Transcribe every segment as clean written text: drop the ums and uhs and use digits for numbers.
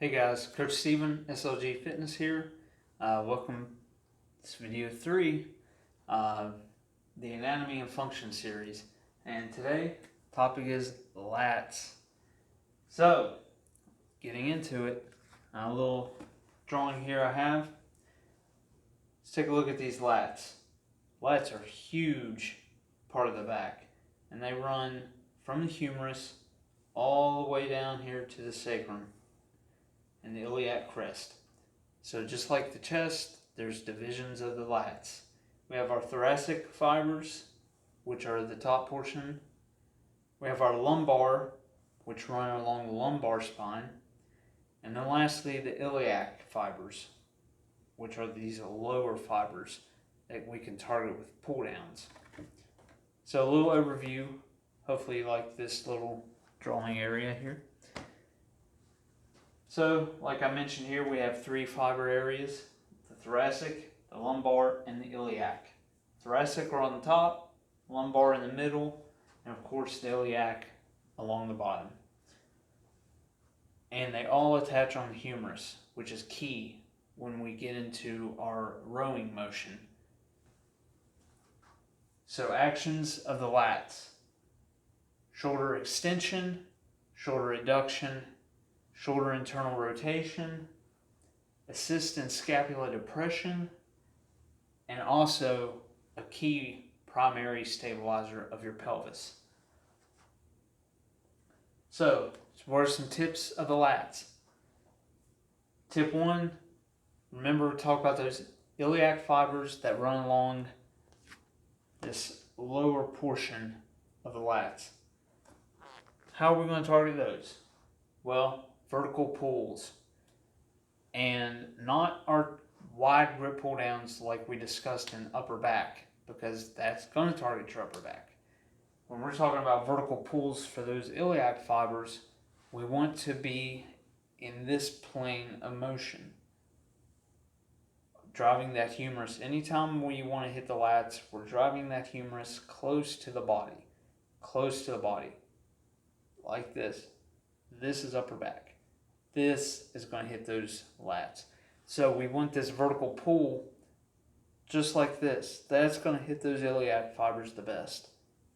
Hey guys, Coach Steven, SLG Fitness here. Welcome to this video 3, the Anatomy and Function series. And today, topic is lats. So, getting into it, a little drawing here I have. Let's take a look at these lats. Lats are a huge part of the back, and they run from the humerus all the way down here to the sacrum and the iliac crest. So just like the chest, there's divisions of the lats. We have our thoracic fibers, which are the top portion. We have our lumbar, which run along the lumbar spine. And then lastly, the iliac fibers, which are these lower fibers that we can target with pull downs. So a little overview. Hopefully you like this little drawing area here. So, like I mentioned here, we have 3 fiber areas: the thoracic, the lumbar, and the iliac. Thoracic are on the top, lumbar in the middle, and of course the iliac along the bottom. And they all attach on the humerus, which is key when we get into our rowing motion. So actions of the lats: shoulder extension, shoulder adduction, shoulder internal rotation, assist in scapula depression, and also a key primary stabilizer of your pelvis. So, what are some tips of the lats? Tip 1, remember to talk about those iliac fibers that run along this lower portion of the lats. How are we going to target those? Well, vertical pulls, and not our wide grip pull downs like we discussed in upper back, because that's going to target your upper back. When we're talking about vertical pulls for those iliac fibers, we want to be in this plane of motion, driving that humerus. Anytime we want to hit the lats, we're driving that humerus close to the body, like this. This is upper back. This is going to hit those lats. So we want this vertical pull just like this. That's going to hit those iliac fibers the best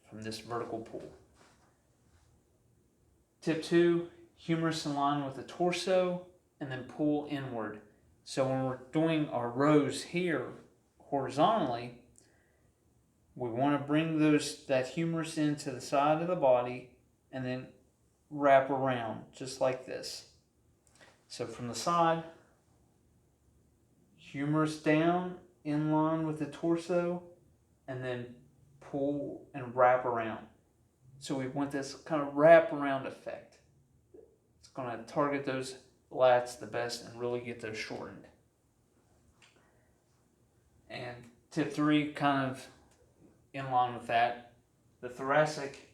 from this vertical pull. Tip 2, humerus in line with the torso and then pull inward. So when we're doing our rows here horizontally, we want to bring that humerus into the side of the body and then wrap around just like this. So from the side, humerus down in line with the torso, and then pull and wrap around. So we want this kind of wrap around effect. It's going to target those lats the best and really get those shortened. And tip 3, kind of in line with that, the thoracic,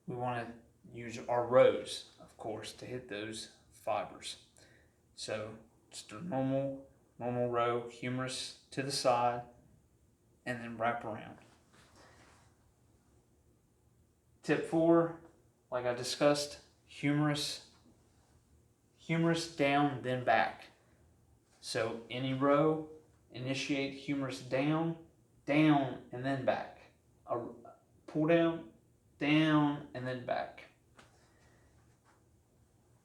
we want to use our rows, of course, to hit those fibers. So just a normal row, humerus to the side, and then wrap around. Tip 4, like I discussed, humerus down, then back. So any row, initiate humerus down, and then back. A pull down, and then back.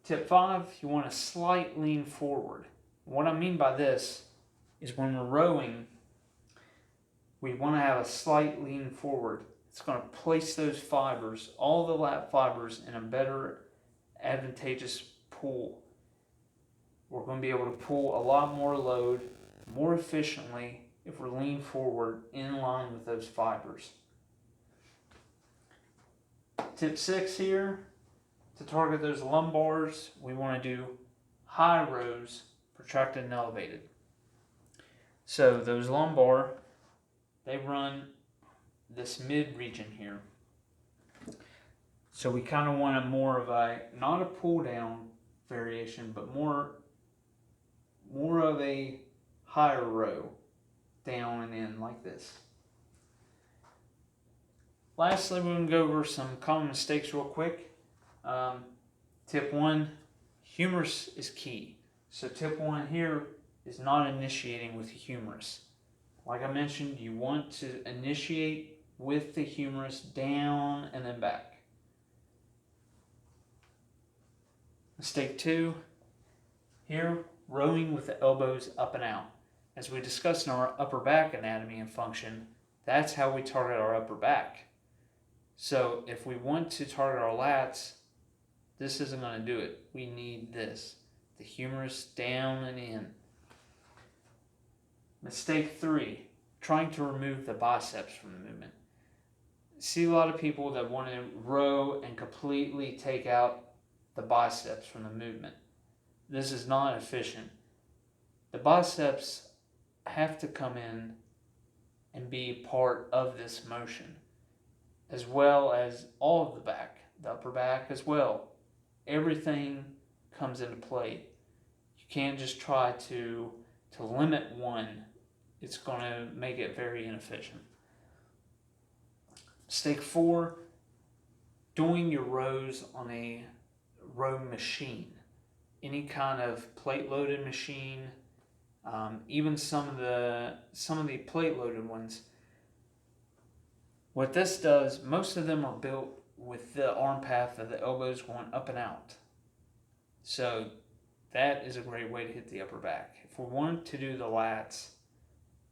Tip 5, you want a slight lean forward. What I mean by this is when we're rowing, we want to have a slight lean forward. It's going to place those fibers, all the lat fibers, in a better advantageous pull. We're going to be able to pull a lot more load more efficiently if we're lean forward in line with those fibers. Tip 6 here, to target those lumbars, we want to do high rows, protracted and elevated. So those lumbar, they run this mid region here. So we kind of want more of a, not a pull down variation, but more of a higher row, down and in like this. Lastly, we're going to go over some common mistakes real quick. Tip 1, Humerus is key. So tip 1 here is not initiating with the humerus. Like I mentioned, you want to initiate with the humerus down and then back. Mistake 2, here, rowing with the elbows up and out. As we discussed in our upper back anatomy and function, that's how we target our upper back. So if we want to target our lats, this isn't going to do it. We need this, the humerus down and in. Mistake 3, trying to remove the biceps from the movement. See a lot of people that want to row and completely take out the biceps from the movement. This is not efficient. The biceps have to come in and be part of this motion, as well as all of the back, the upper back as well. Everything comes into play. You can't just try to limit one. It's going to make it very inefficient. Mistake 4, doing your rows on a row machine. Any kind of plate-loaded machine, even some of the plate-loaded ones. What this does, most of them are built with the arm path of the elbows going up and out. So that is a great way to hit the upper back. If we want to do the lats,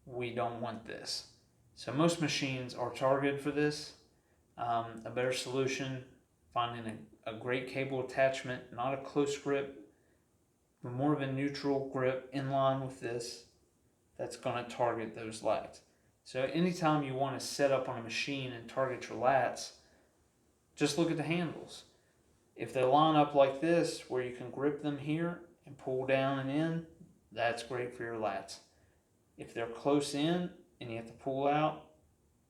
we don't want this. So most machines are targeted for this. A better solution, finding a great cable attachment, not a close grip, but more of a neutral grip in line with this, that's going to target those lats. So anytime you want to set up on a machine and target your lats, just look at the handles. If they line up like this, where you can grip them here and pull down and in, that's great for your lats. If they're close in and you have to pull out,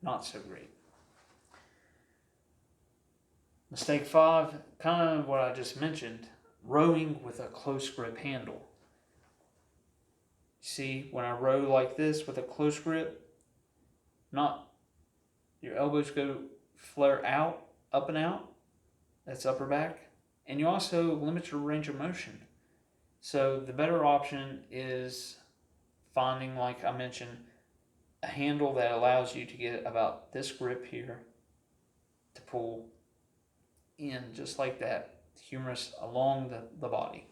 not so great. Mistake 5, kind of what I just mentioned, rowing with a close grip handle. See, when I row like this with a close grip, your elbows go flare out, up and out, that's upper back, and you also limit your range of motion. So the better option is finding, like I mentioned, a handle that allows you to get about this grip here to pull in just like that, humerus along the body.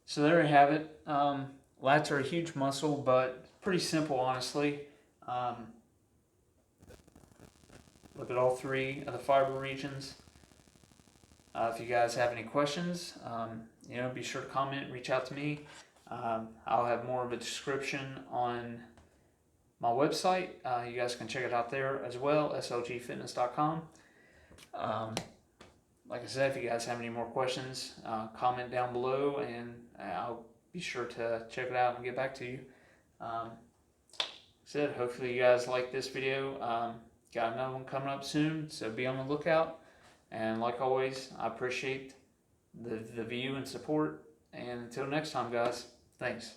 So there you have it. Lats are a huge muscle, but pretty simple, honestly. Look at all 3 of the fiber regions. If you guys have any questions, be sure to comment, reach out to me. I'll have more of a description on my website. You guys can check it out there as well, slgfitness.com. Like I said, if you guys have any more questions, comment down below and I'll be sure to check it out and get back to you. Hopefully you guys like this video. Got another one coming up soon, so be on the lookout. And like always, I appreciate the view and support. And until next time, guys, thanks.